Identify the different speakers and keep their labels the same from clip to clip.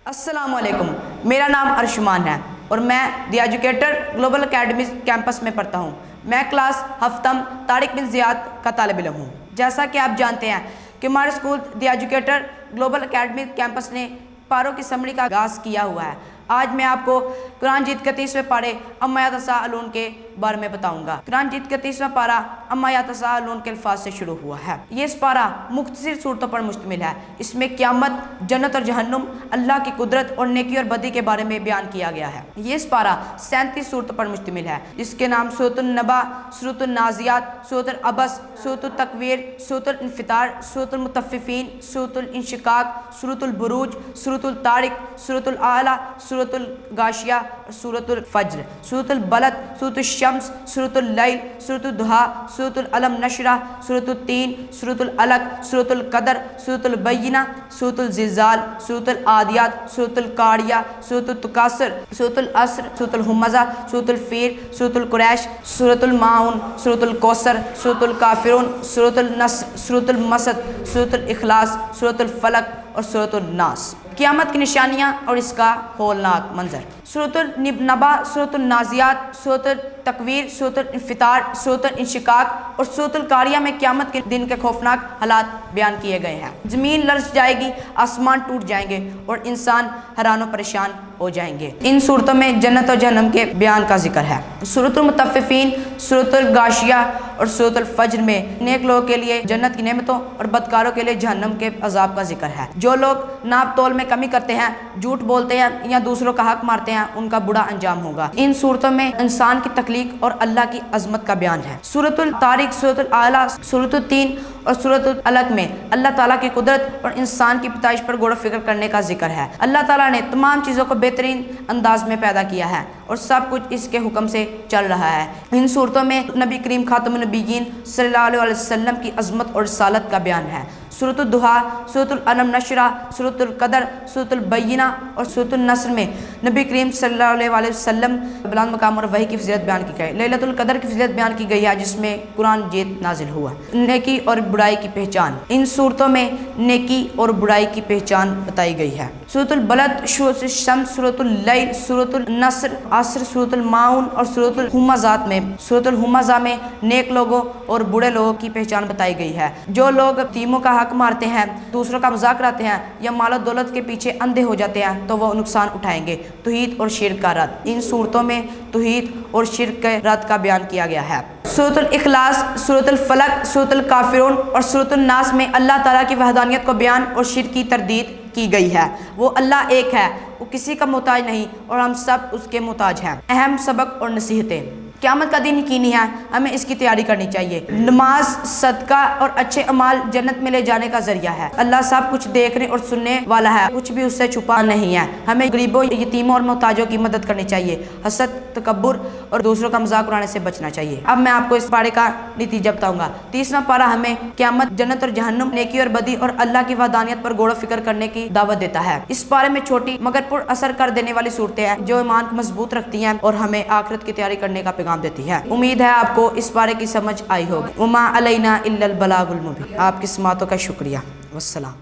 Speaker 1: السلام علیکم، میرا نام ارشمان ہے اور میں دی ایجوکیٹر گلوبل اکیڈمی کیمپس میں پڑھتا ہوں۔ میں کلاس ہفتم طارق بن زیاد کا طالب علم ہوں۔ جیسا کہ آپ جانتے ہیں کہ ہمارے اسکول دی ایجوکیٹر گلوبل اکیڈمی کیمپس نے پاروں کی اسمبلی کا آغاز کیا ہوا ہے۔ آج میں آپ کو قرآن جیت کے 30ویں پارے اما یتساءلون کے بارے میں بتاؤں گا۔ قرآن جیت کے 30واں پارہ اما یتساءلون کے الفاظ سے شروع ہوا ہے۔ یہ اس پارہ مختصر صورتوں پر مشتمل ہے۔ اس میں قیامت، جنت اور جہنم، اللہ کی قدرت اور نیکی اور بدی کے بارے میں بیان کیا گیا ہے۔ یہ اس پارہ 37 صورتوں پر مشتمل ہے، جس کے نام سورۃ النبا، سورۃ النازعات، سورۃ العبس، سورۃ التکویر، سورۃ الانفطار، سورۃ المطففین، سورۃ الانشقاق، سورۃ البروج، سورۃ الطارق، سورۃ الاعلی، سورۃ الغاشیہ، سورۃ الفجر، سورۃ البلد، سورۃ الشمس، سورۃ اللیل، سورۃ الضحیٰ، سورۃ العلم نشرہ، سورۃ التین، سورۃ العلق، سورۃ القدر، سورۃ البینہ، سورۃ الزلزال، سورۃ العادیات، سورۃ القاریہ، سورۃ التکاثر، سورۃ العصر، سورۃ الہمزہ، سورۃ الفیل، سورۃ القریش، سورۃ الماعون، سورۃ الکوثر، سورۃ الکافرون، سورۃ النصر، سورۃ المسد، سورۃ الاخلاص، سورۃ الفلق اور سورۃ الناس۔ قیامت کی نشانیاں اور اس کا ہولناک منظر۔ سورۃ النبا، سورۃ النازعات، سورۃ التکویر، سورۃ الانفطار، سورۃ الانشقاق اور سورۃ القاریہ میں قیامت کے دن کے خوفناک حالات بیان کیے گئے ہیں۔ زمین لرز جائے گی، آسمان ٹوٹ جائیں گے اور انسان حیران و پریشان ہو جائیں گے۔ ان صورتوں میں جنت اور جہنم کے بیان کا ذکر ہے۔ سورۃ المطففین، سورۃ الغاشیہ اور سورۃ الفجر میں نیک لوگوں کے لیے جنت کی نعمتوں اور بدکاروں کے لیے جہنم کے عذاب کا ذکر ہے۔ جو لوگ ناپ تول میں کمی کرتے ہیں، جھوٹ بولتے ہیں یا دوسروں کا حق مارتے ہیں، ان کا برا انجام ہوگا۔ ان صورتوں میں انسان کی تخلیق اور اللہ کی عظمت کا بیان ہے۔ سورۃ الطارق، سورۃ الاعلی، سورۃ التین اور سورۃ العلق میں اللہ تعالیٰ کی قدرت اور انسان کی پیدائش پر غور و فکر کرنے کا ذکر ہے۔ اللہ تعالیٰ نے تمام چیزوں کو بہترین انداز میں پیدا کیا ہے اور سب کچھ اس کے حکم سے چل رہا ہے۔ ان صورتوں میں نبی کریم خاتم النبیین صلی اللہ علیہ وسلم کی عظمت اور رسالت کا بیان ہے۔ سورۃ الضحیٰ، سورۃ العلم نشرہ، سورۃ القدر، سورۃ البینہ اور سورۃ النصر میں نبی کریم صلی اللہ علیہ وسلم بلند مقام اور وحی کی فضیلت بیان کی گئی۔ لیلۃ القدر کی فضیلت بیان کی گئی ہے، جس میں قرآن جیت نازل ہوا۔ نیکی اور برائی کی پہچان۔ ان صورتوں میں نیکی اور برائی کی پہچان بتائی گئی ہے۔ سورۃ البلد، سورۃ الشمس، سورۃ اللیل، سورۃ النصر، عصر، سورۃ الماعون اور سورۃ الہمزات میں سورۃ الہمزہ میں نیک لوگوں اور برے لوگوں کی پہچان بتائی گئی ہے۔ جو لوگ یتیموں کا حق مارتے ہیں، دوسروں کا مذاق کرتے ہیں یا مال و دولت کے پیچھے اندھے ہو جاتے ہیں تو وہ نقصان اٹھائیں گے۔ توحید اور شرک کا رد۔ ان صورتوں میں توحید اور شرک کے رد کا بیان کیا گیا ہے۔ سورۃ الاخلاص، سورۃ الفلق، سورۃ الکافرون اور سورۃ الناس میں اللہ تعالیٰ کی وحدانیت کو بیان اور شرک کی تردید کی گئی ہے۔ وہ اللہ ایک ہے، وہ کسی کا محتاج نہیں اور ہم سب اس کے محتاج ہیں۔ اہم سبق اور نصیحتیں۔ قیامت کا دن یقینی ہے، ہمیں اس کی تیاری کرنی چاہیے۔ نماز، صدقہ اور اچھے اعمال جنت میں لے جانے کا ذریعہ ہے۔ اللہ سب کچھ دیکھنے اور سننے والا ہے، کچھ بھی اس سے چھپا نہیں ہے۔ ہمیں غریبوں، یتیموں اور محتاجوں کی مدد کرنی چاہیے۔ حسد، تکبر اور دوسروں کا مذاق اڑانے سے بچنا چاہیے۔ اب میں آپ کو اس پارے کا نتیجہ بتاؤں گا۔ 30واں پارہ ہمیں قیامت، جنت اور جہنم، نیکی اور بدی اور اللہ کی وحدانیت پر غور و فکر کرنے کی دعوت دیتا ہے۔ اس پارے میں چھوٹی مگر پر اثر کر دینے والی صورتیں ہیں جو ایمان کو مضبوط رکھتی ہیں اور ہمیں آخرت کی تیاری کرنے کا پیغام دیتی ہے۔ امید ہے آپ کو اس بارے کی سمجھ آئی ہوگی۔ وما علینا الا البلاغ المبین۔ آپ کی سماعتوں کا شکریہ۔ والسلام۔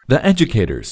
Speaker 2: The Educators